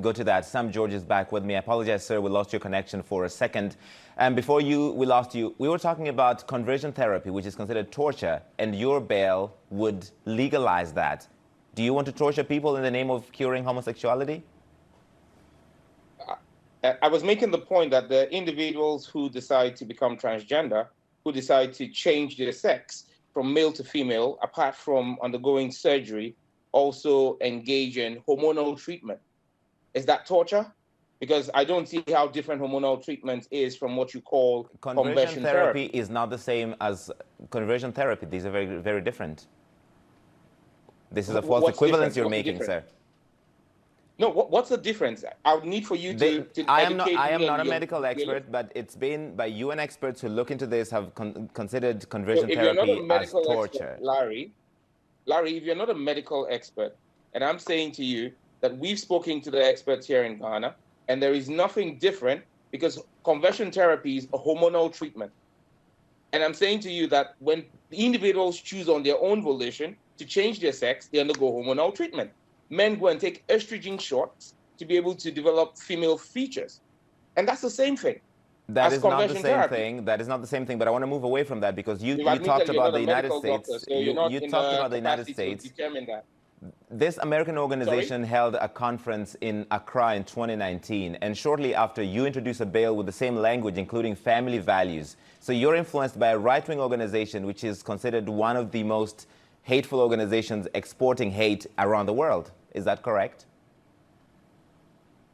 go to that. Sam George is back with me. I apologize, sir. We lost your connection for a second. And before we lost you, we were talking about conversion therapy, which is considered torture, and your bail would legalize that. Do you want to torture people in the name of curing homosexuality? I was making the point that the individuals who decide to become transgender, who decide to change their sex from male to female, apart from undergoing surgery, also engage in hormonal treatment. Is that torture? Because I don't see how different hormonal treatment is from what you call conversion therapy. Is not the same as conversion therapy. These are very, very different. This is a false equivalence you're making, sir. No, what's the difference? I would need for you to I am not a medical expert, but it's been by UN experts who look into this have considered conversion therapy as torture. Expert, Larry, if you're not a medical expert, and I'm saying to you that we've spoken to the experts here in Ghana, and there is nothing different because conversion therapy is a hormonal treatment. And I'm saying to you that when individuals choose on their own volition to change their sex, they undergo hormonal treatment. Men go and take estrogen shots to be able to develop female features. And that's the same thing. That is not the same thing. That is not the same thing. But I want to move away from that because you talked about the United States. You talked about the United States. This American organization held a conference in Accra in 2019. And shortly after, you introduced a bill with the same language, including family values. So you're influenced by a right-wing organization, which is considered one of the most hateful organizations exporting hate around the world. Is that correct?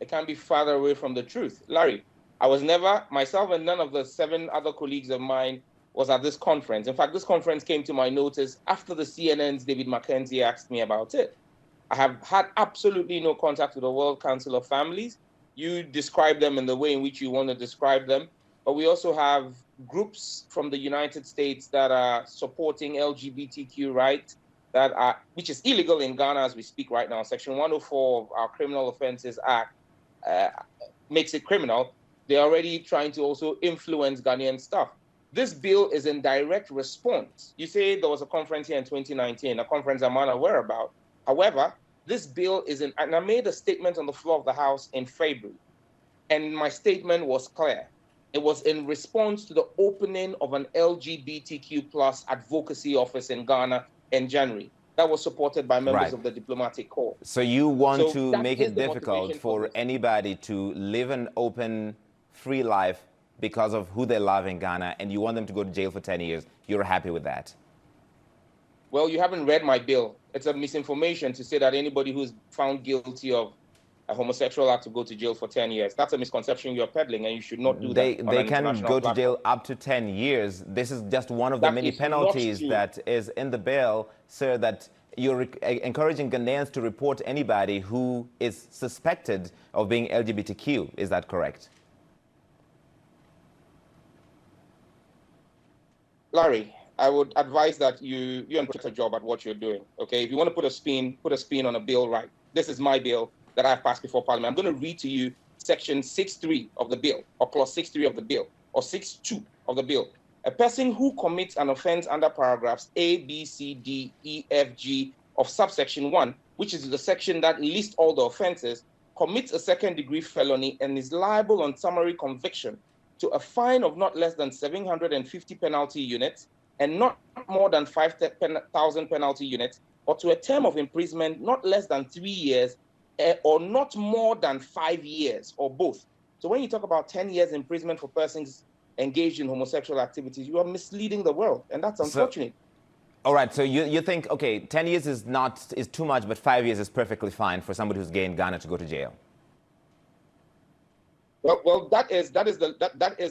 It can't be farther away from the truth. Larry, I was never, myself and none of the 7 other colleagues of mine was at this conference. In fact, this conference came to my notice after the CNN's David Mackenzie asked me about it. I have had absolutely no contact with the World Council of Families. You describe them in the way in which you want to describe them. But we also have groups from the United States that are supporting LGBTQ rights, which is illegal in Ghana as we speak right now. Section 104 of our Criminal Offences Act makes it criminal. They're already trying to also influence Ghanaian stuff. This bill is in direct response. You say there was a conference here in 2019, a conference I'm unaware about. However, this bill is in, and I made a statement on the floor of the House in February, and my statement was clear. It was in response to the opening of an LGBTQ plus advocacy office in Ghana in January. That was supported by members of the diplomatic corps. So you want to make it difficult for anybody to live an open, free life because of who they love in Ghana, and you want them to go to jail for 10 years. You're happy with that? Well, you haven't read my bill. It's a misinformation to say that anybody who's found guilty of a homosexual act to go to jail for 10 years. That's a misconception you're peddling, and you should not do that. They can go to jail up to 10 years. This is just one of the many penalties that is in the bill, sir, that you're encouraging Ghanaians to report anybody who is suspected of being LGBTQ. Is that correct? Larry, I would advise that you put a job at what you're doing, okay? If you want to put a spin on a bill, right? This is my bill that I've passed before Parliament. I'm going to read to you section 6.3 of the bill, or clause 6.3 of the bill, or 6.2 of the bill. A person who commits an offense under paragraphs A, B, C, D, E, F, G of subsection 1, which is the section that lists all the offenses, commits a second-degree felony and is liable on summary conviction to a fine of not less than 750 penalty units and not more than 5,000 penalty units, or to a term of imprisonment not less than 3 years or not more than 5 years, or both. So when you talk about 10 years imprisonment for persons engaged in homosexual activities, you are misleading the world, and that's unfortunate. All right, so you think, okay, 10 years is too much, but 5 years is perfectly fine for somebody who's gay in Ghana to go to jail. Well, that is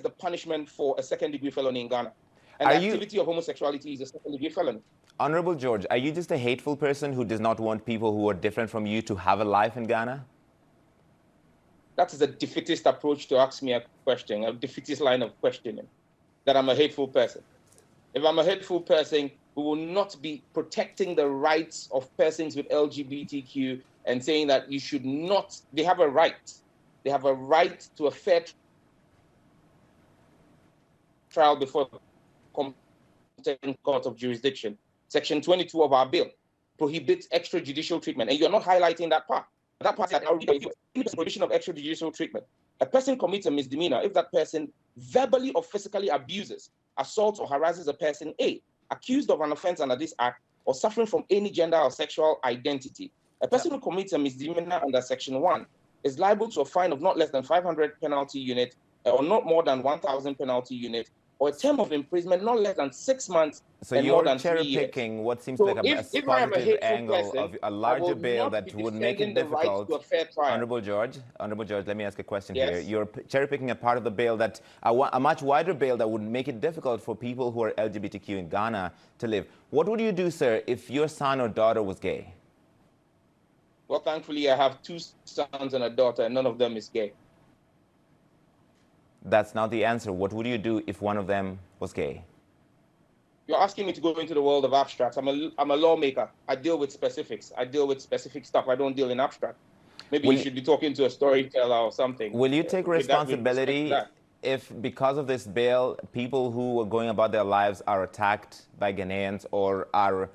the punishment for a second-degree felony in Ghana. And the activity of homosexuality is a second-degree felony. Honorable George, are you just a hateful person who does not want people who are different from you to have a life in Ghana? That is a defeatist approach to ask me a question, a defeatist line of questioning, that I'm a hateful person. If I'm a hateful person, we will not be protecting the rights of persons with LGBTQ and saying that you should not, they have a right. They have a right to a fair trial before competent court of jurisdiction. Section 22 of our bill prohibits extrajudicial treatment, and you're not highlighting that part. that part that prohibition of extrajudicial treatment. A person commits a misdemeanor if that person verbally or physically abuses, assaults, or harasses a person A, accused of an offense under this act, or suffering from any gender or sexual identity. A person who commits a misdemeanor under Section 1 is liable to a fine of not less than 500 penalty unit, or not more than 1,000 penalty unit, or a term of imprisonment not less than 6 months. So you're cherry-picking what seems like a positive angle of a larger bill that would make it difficult. Honorable George, let me ask a question here. You're cherry-picking a part of the bill that a much wider bill that would make it difficult for people who are LGBTQ in Ghana to live. What would you do, sir, if your son or daughter was gay? Well, thankfully, I have 2 sons and a daughter, and none of them is gay. That's not the answer. What would you do if one of them was gay? You're asking me to go into the world of abstracts. I'm a lawmaker. I deal with specifics. I deal with specific stuff. I don't deal in abstract. Maybe you should be talking to a storyteller or something. Will you take responsibility if, because of this bill, people who are going about their lives are attacked by Ghanaians or are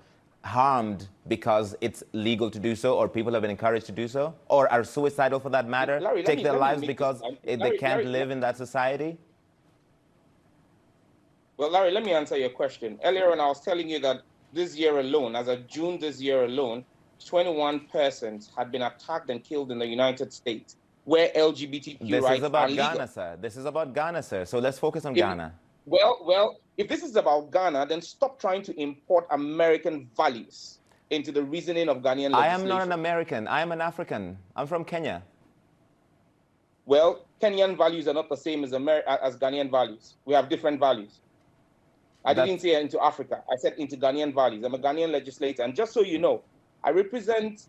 harmed because it's legal to do so, or people have been encouraged to do so, or are suicidal for that matter, take their lives because they can't live in that society? Well, Larry, let me answer your question. Earlier on, I was telling you that this year alone, as of June this year alone, 21 persons had been attacked and killed in the United States, where LGBTQ rights are legal. This is about Ghana, sir. This is about Ghana, sir. So let's focus on Ghana. Well, if this is about Ghana, then stop trying to import American values into the reasoning of Ghanaian legislation. I am not an American. I am an African. I'm from Kenya. Well, Kenyan values are not the same as Ghanaian values. We have different values. I didn't say into Africa. I said into Ghanaian values. I'm a Ghanaian legislator. And just so you know, I represent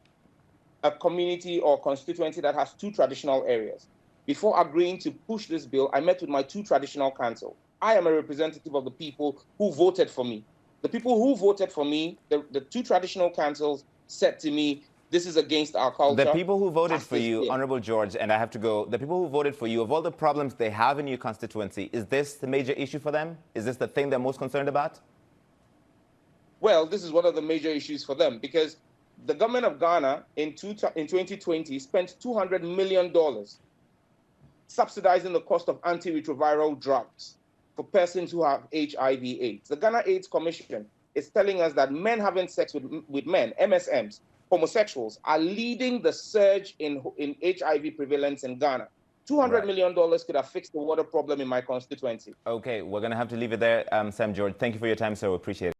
a community or constituency that has 2 traditional areas. Before agreeing to push this bill, I met with my 2 traditional councils. I am a representative of the people who voted for me. The people who voted for me, the 2 traditional councils said to me, this is against our culture. The people who voted for you, Honorable George, and I have to go, the people who voted for you, of all the problems they have in your constituency, is this the major issue for them? Is this the thing they're most concerned about? Well, this is one of the major issues for them, because the government of Ghana in 2020 spent $200 million subsidizing the cost of antiretroviral drugs for persons who have HIV/AIDS. The Ghana AIDS Commission is telling us that men having sex with men, MSMs, homosexuals, are leading the surge in HIV prevalence in Ghana. $200 million could have fixed the water problem in my constituency. Okay, we're going to have to leave it there. Sam George, thank you for your time, sir. We appreciate it.